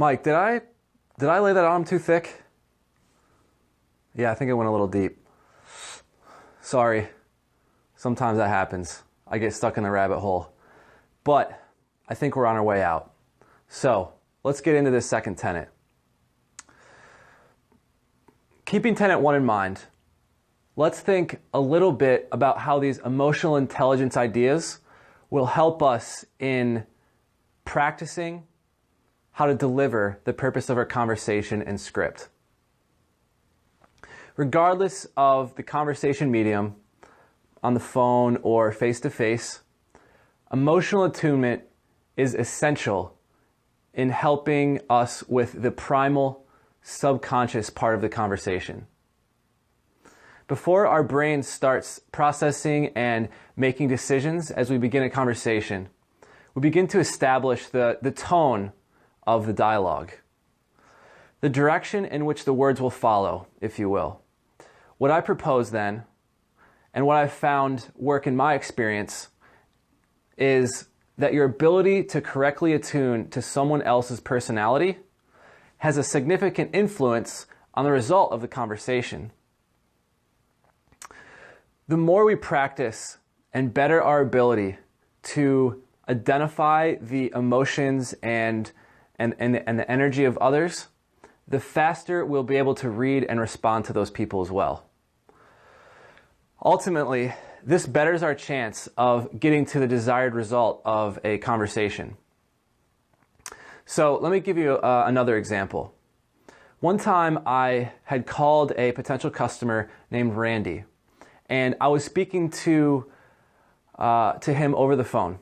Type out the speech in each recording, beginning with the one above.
Mike, did I lay that on too thick? Yeah, I think it went a little deep. Sorry. Sometimes that happens. I get stuck in the rabbit hole. But I think we're on our way out. So let's get into this second tenet. Keeping tenet 1 in mind, let's think a little bit about how these emotional intelligence ideas will help us in practicing how to deliver the purpose of our conversation and script. Regardless of the conversation medium, on the phone or face-to-face, emotional attunement is essential in helping us with the primal subconscious part of the conversation. Before our brain starts processing and making decisions as we begin a conversation, we begin to establish the tone of the dialogue, the direction in which the words will follow, if you will. What I propose then, and what I've found work in my experience, is that your ability to correctly attune to someone else's personality has a significant influence on the result of the conversation. The more we practice and better our ability to identify the emotions and the energy of others, the faster we'll be able to read and respond to those people as well. Ultimately, this betters our chance of getting to the desired result of a conversation. So let me give you another example. One time I had called a potential customer named Randy, and I was speaking to him over the phone.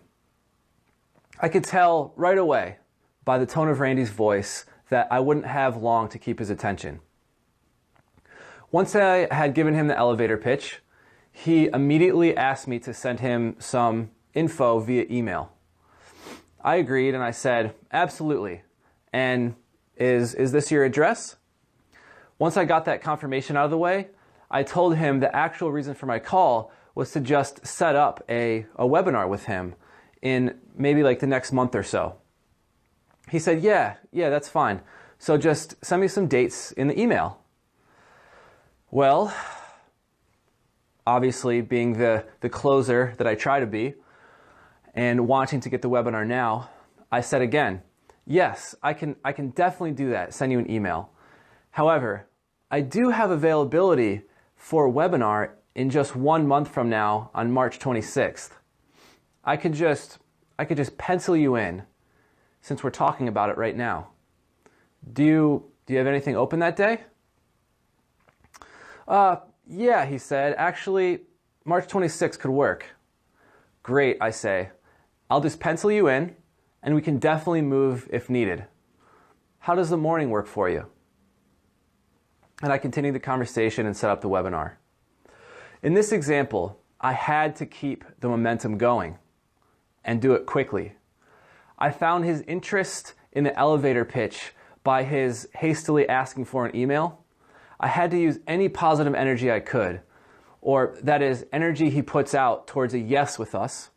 I could tell right away by the tone of Randy's voice that I wouldn't have long to keep his attention. Once I had given him the elevator pitch, he immediately asked me to send him some info via email. I agreed and I said, absolutely. And is this your address? Once I got that confirmation out of the way, I told him the actual reason for my call was to just set up a webinar with him in maybe like the next month or so. He said, yeah, that's fine. So just send me some dates in the email. Well, obviously being the closer that I try to be and wanting to get the webinar now, I said again, yes, I can definitely do that, send you an email. However, I do have availability for a webinar in just 1 month from now on March 26th. I could just pencil you in since we're talking about it right now. Do you have anything open that day? Yeah, he said. Actually, March 26th could work. Great, I say. I'll just pencil you in, and we can definitely move if needed. How does the morning work for you? And I continued the conversation and set up the webinar. In this example, I had to keep the momentum going and do it quickly. I found his interest in the elevator pitch by his hastily asking for an email. I had to use any positive energy I could, or that is, energy he puts out towards a yes with us,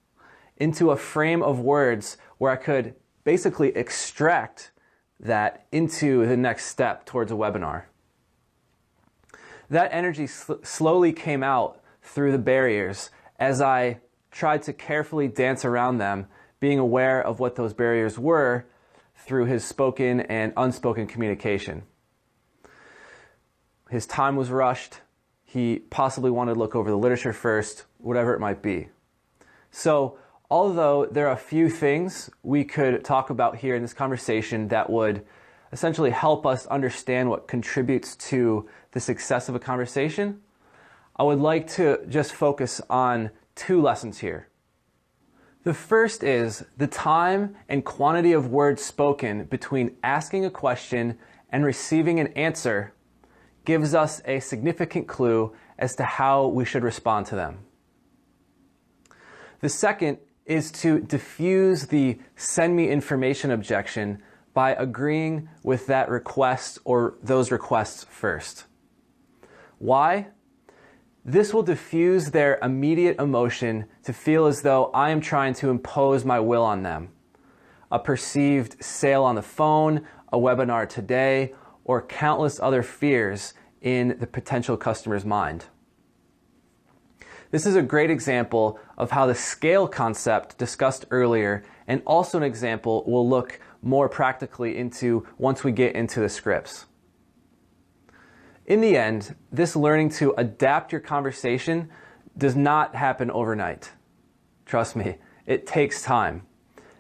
into a frame of words where I could basically extract that into the next step towards a webinar. That energy slowly came out through the barriers as I tried to carefully dance around them, being aware of what those barriers were through his spoken and unspoken communication. His time was rushed. He possibly wanted to look over the literature first, whatever it might be. So, although there are a few things we could talk about here in this conversation that would essentially help us understand what contributes to the success of a conversation, I would like to just focus on 2 lessons here. The first is the time and quantity of words spoken between asking a question and receiving an answer gives us a significant clue as to how we should respond to them. The second is to diffuse the send me information objection by agreeing with that request or those requests first. Why? This will diffuse their immediate emotion to feel as though I am trying to impose my will on them. a perceived sale on the phone, a webinar today, or countless other fears in the potential customer's mind. This is a great example of how the scale concept discussed earlier, and also an example we'll look more practically into once we get into the scripts. In the end, this learning to adapt your conversation does not happen overnight. Trust me, it takes time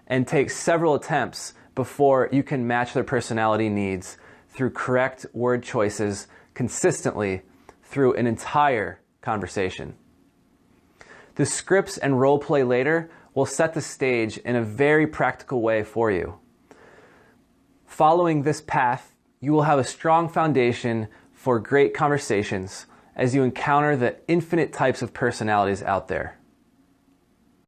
and takes several attempts before you can match their personality needs through correct word choices consistently through an entire conversation. The scripts and role play later will set the stage in a very practical way for you. Following this path, you will have a strong foundation for great conversations as you encounter the infinite types of personalities out there.